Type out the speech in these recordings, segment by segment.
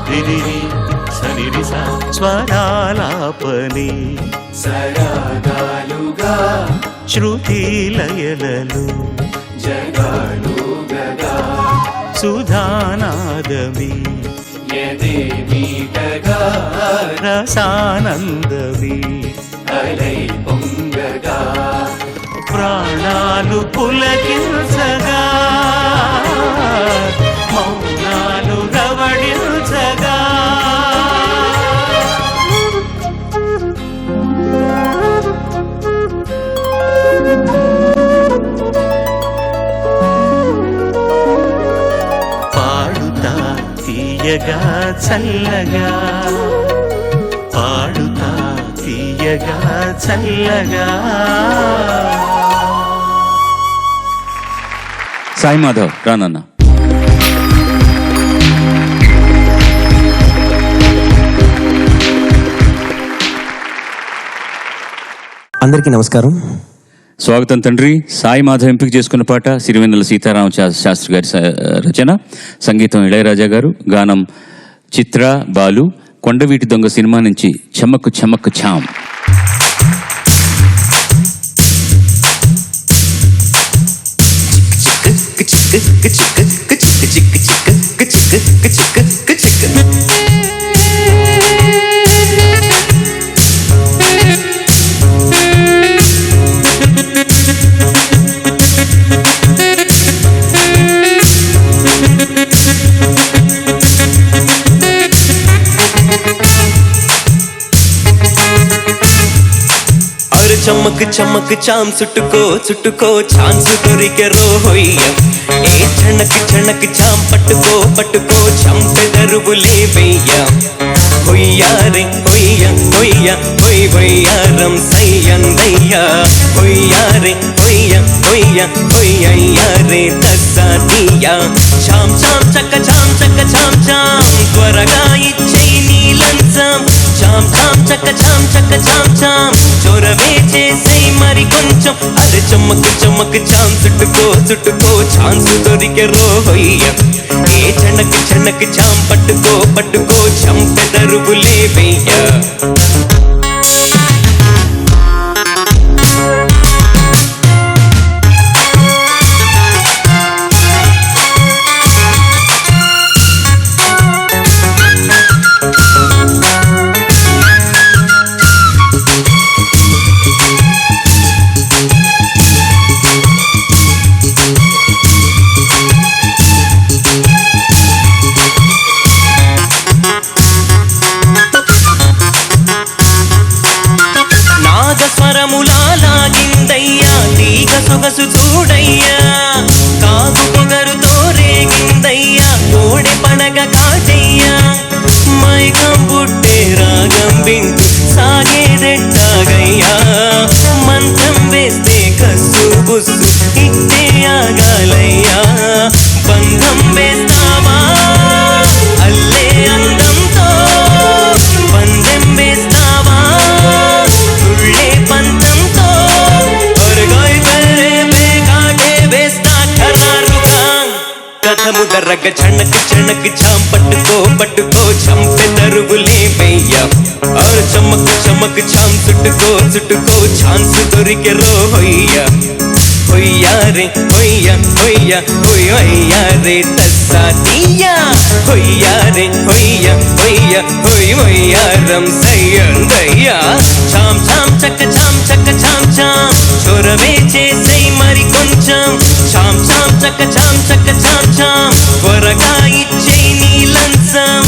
రిరిరి సరిరిస స్వరాలాపని సరాగాలుగా శృతి లయలలు జగాలుగగా సుధానాదమి యదే మీటగా రసానందమి అలై పొంగగా ప్రాణాలు పులకించగా మౌనాలు రవడించగా పాడుతా తీయగా చల్లగా పాడుతా తీయగా చల్లగా. సాయి మాధవ్ రానన్న. అందరికీ నమస్కారం. స్వాగతం తండ్రి. సాయి మాధవ్ ఎంపిక చేసుకున్న పాట సిరివెన్నెల సీతారామ శాస్త్రి గారి రచన, సంగీతం ఇళయరాజా గారు, గానం చిత్ర, బాలు. కొండవీటి దొంగ సినిమా నుంచి చమక్ చమక్ ఛామ్. చమక్ చమక్ చామ్ చుట్టుకో చుట్టుకో ఛాన్స్ దొరికే రోయ్య. ఏ చణక్ చణక్ చామ్ పట్టుకో పట్టుకో చంపెదరువులే వెయ్య. హొయ్యారే హొయ్య హొయ్య హొయ్ హొయ్యారం సయ్యందయ్య. హొయ్యారే హొయ్య హొయ్య హొయ్యారే తస్సాదియ. చామ్ చామ్ చక్క చామ్ చక్క చామ్ చామ్ త్వరగా ఇచ్చై నీ లంచం. చామ్ చామ్ చక్క చామ్ చక్క చామ్ చామ్ చొరవే చేసే మరి కొంచెం. అరే చమక్ చమక్ చామ్ చుట్టుకో చుట్టుకో ఛాన్స్ దొరికే రోయ్య. ఏ చణక్ చణక్ చామ్ పట్టుకో పట్టుకో చంపెదరువులే వెయ్య. లాగిందయ్యా తీగ సొగసు చూడయ్యా. కాగు పొగరుతో రేగిందయ్యా కోడె పడగ కాటయ్యా. మైకం పుట్టే రాగం వింటూ సాగేదెట్టాగయ్యా. మంత్రం వేస్తే కస్సు బుస్సు ఇట్టే ఆగాలయ్యా. బంధం వేస్తావా అల్లే అందంతో, పందెం వేస్తావా తుళ్ళే పంతంతో. ఒరగోయ్ బర్రే బేగాటే వేస్తా ఖరారుగా. కథము దర్రగ చణక్ చణక్ చాం పట్టుకో పట్టుకో చంపెదరువులే వెయ్య. और चमक चमक चाम చుట్టుకో చుట్టుకో ఛాన్స్ దొరికే రోయ్య. హొయ్యా రే హొయ్యా హొయ్యా హొయ్యా రే తస్సాదియా. హొయ్యా రే హొయ్యా హొయ్యా హొయ్యా రం సయ్యందయ్యా. చామ్ చామ్ చక్క చామ్ చక్క చామ్ చామ్ చొరవే చేసై మరి కొంచెం. చామ్ చామ్ చక్క చామ్ చక్క చామ్ చామ్ త్వరగా ఇచ్చై నీ లంచం.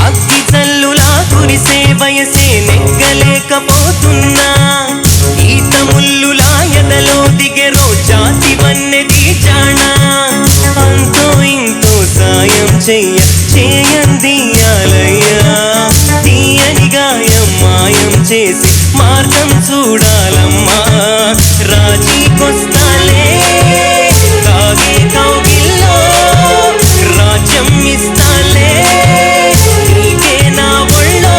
అగ్గి జల్లులా కురిసే వయసే నెగ్గలేకపోతున్నా. ఈత ముల్లులా ఎదలో దిగే రోజాతి వన్నెది జానా. అంతో ఇంతో సాయం చెయ్య చేయందియాలయ్యా. తీయని గాయం మాయం చేసి మార్గం చూడాలమ్మా రాజీకొస్తాలే తాగే కౌగిల్లో రాజ్యం ఇస్తాలే నీకే నా ఒళ్ళో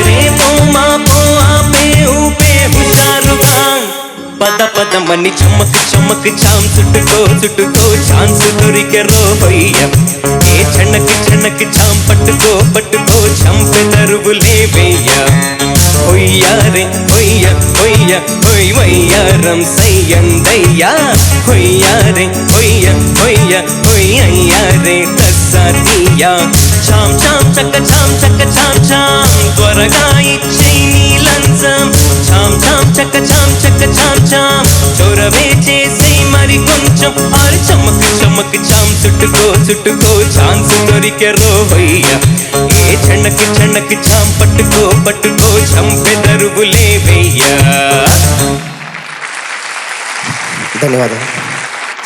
రేపో మాపో ఆపే ఊపే హుషారుగా పద పదమని చమ్మక్ చమ్మక్ చామ్ చుట్టుకో ఛాన్స్ దొరికే రోయ్య ఏ చెన్నక్ చామ్ పట్టుకో చంపెదరువులే వెయ్య హొయ్యారే హొయ్య హొయ్య హొయ్ వయ్యారం సయ్యందయ్యా హొయ్యారే హొయ్య హొయ్య హొయ్యారే తస్సాదియా చామ్ చామ్ చక్క చామ్ త్వరగా ఇచ్చేయ్ నీ లంచం చామ్ చక్క చామ్ చొరవే చేసి మరి కొంచెం ఆరు చమ్మక్ చామ్ చుట్టుకో ఛాన్స్ దొరికే రోయ్య ఏ చెన్నక్ చామ్ పట్టుకో చంపెదరువులే వెయ్యా ధన్యవాదాలు.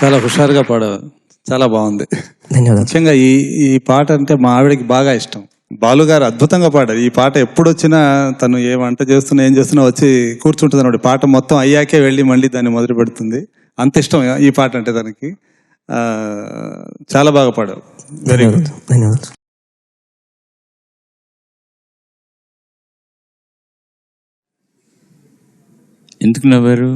చాలా హుషారుగా పాడావు, చాలా బాగుంది. ధన్యవాదాలు. ముఖ్యంగా ఈ పాట అంటే మా ఆవిడకి బాగా ఇష్టం. బాలుగారు అద్భుతంగా పాడారు. ఈ పాట ఎప్పుడు వచ్చినా తను ఏ వంట చేస్తున్నా ఏం చేస్తున్నా వచ్చి కూర్చుంటుంది అన్నమాట. పాట మొత్తం అయ్యాకే వెళ్ళి మళ్ళీ దాన్ని మొదలు పెడుతుంది. అంత ఇష్టం ఈ పాట అంటే తనకి. చాలా బాగా పాడావు. Very good. ధన్యవాదాలు. ఎందుకు నవ్వారు?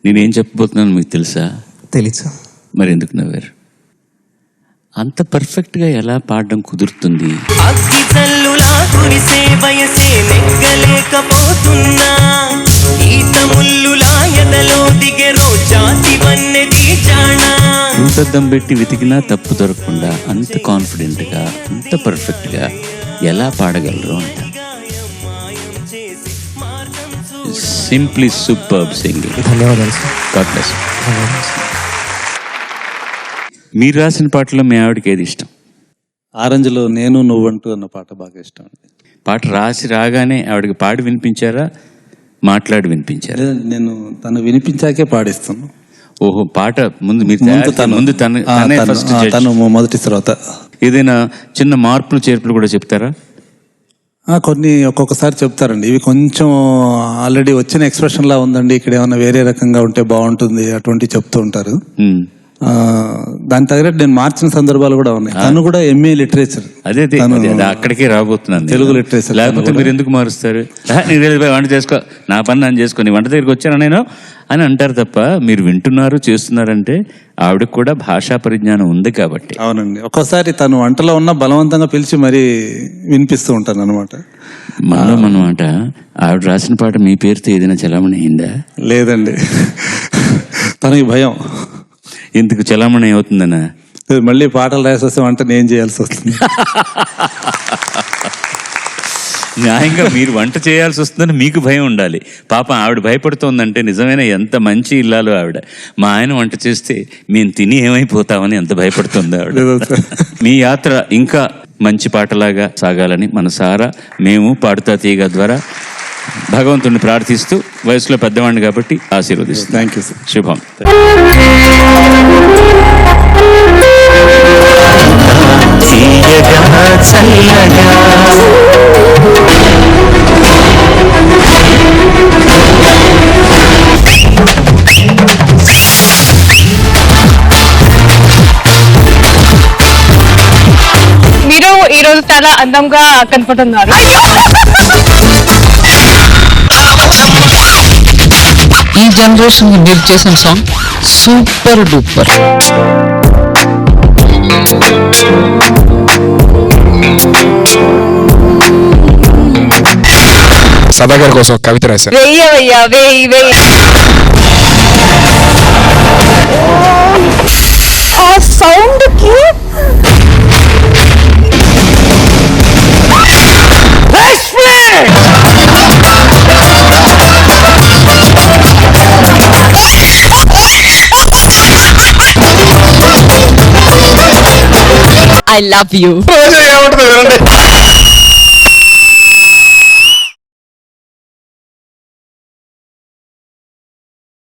నేనేం చెప్పబోతున్నాను మీకు తెలుసా? తెలీదు. మరి ఎందుకు నవ్వారు? అంత పర్ఫెక్ట్గా ఎలా పాడడం కుదురుతుంది? అగ్గి జల్లులా కురిసే వయసే నెగ్గలేకపోతున్నా ఈత ముల్లులా ఎదలో దిగే రోజాతి వన్నెది జానా భూతద్దం పెట్టి వెతికినా తప్పు దొరకకుండా అంత కాన్ఫిడెంట్గా అంత పర్ఫెక్ట్గా ఎలా పాడగలరు అంట. Simply superb singing. ధన్యవాదాలు సార్. God bless. మీరు రాసిన పాటలో మీ ఆవిడకి ఏది ఇష్టం? ఆరెంజ్లో నేను నువ్వంటూ అన్న పాట బాగా ఇష్టం. పాట రాసి రాగానే ఆవిడకి పాడి వినిపించారా, మాట్లాడి వినిపించారా? నేను తను వినిపించాకే పాడిస్తాను. ఓహో, పాట ముందు మీరు తను మొదటి తర్వాత ఏదైనా చిన్న మార్పులు చేర్పులు కూడా చెప్తారా? కొన్ని ఒక్కొక్కసారి చెప్తారండి. ఇవి కొంచెం ఆల్రెడీ వచ్చిన ఎక్స్ప్రెషన్ లా ఉందండి, ఇక్కడ ఏమైనా వేరే రకంగా ఉంటే బాగుంటుంది, అటువంటి చెప్తూ ఉంటారు. దాని తగ్గట్టు నేను మార్చిన సందర్భాలు కూడా ఉన్నాయి. తను కూడా ఎంఏ లిటరేచర్. అదే అక్కడికే రాబోతున్నాను. తెలుగు లిటరేచర్. లేకపోతే మీరు ఎందుకు మారుస్తారు? వంట చేసుకో, నా పని నన్ను చేసుకో, నీ వంట దగ్గరికి వచ్చాను నేను అని అంటారు తప్ప మీరు వింటున్నారు చేస్తున్నారంటే ఆవిడకు కూడా భాషా పరిజ్ఞానం ఉంది కాబట్టి. అవునండి. ఒక్కోసారి తను వంటలో ఉన్న బలవంతంగా పిలిచి మరీ వినిపిస్తూ ఉంటాను అనమాట. అనమాట. ఆవిడ రాసిన పాట మీ పేరుతో ఏదైనా చలామణి అయిందా? లేదండి. తనకి భయం. ఎందుకు చలామణి అవుతుందనా? మళ్ళీ పాటలు రాసి వస్తే వంట నేను చేయాల్సి వస్తుంది. న్యాయంగా మీరు వంట చేయాల్సి వస్తుందని మీకు భయం ఉండాలి. పాపం ఆవిడ భయపడుతోందంటే నిజమైన ఎంత మంచి ఇల్లాలు ఆవిడ. మా ఆయన వంట చేస్తే మేము తిని ఏమైపోతామని ఎంత భయపడుతుంది ఆవిడ. మీ యాత్ర ఇంకా మంచి పాటలాగా సాగాలని మనసారా మేము పాడుతా తీగ ద్వారా భగవంతుడిని ప్రార్థిస్తూ, వయసులో పెద్దవాడిని కాబట్టి ఆశీర్వదిస్తాను. Thank you sir. శుభం. తీయగా చల్లగా మీరు ఈరోజు చాలా అందంగా కనపడుతున్నారు. ఈ జనరేషన్ మీరు చేసిన సాంగ్ సూపర్ డూపర్. సదాగర్ కోసం కవిత రాశారు. ఆ సౌండ్ కి I love you.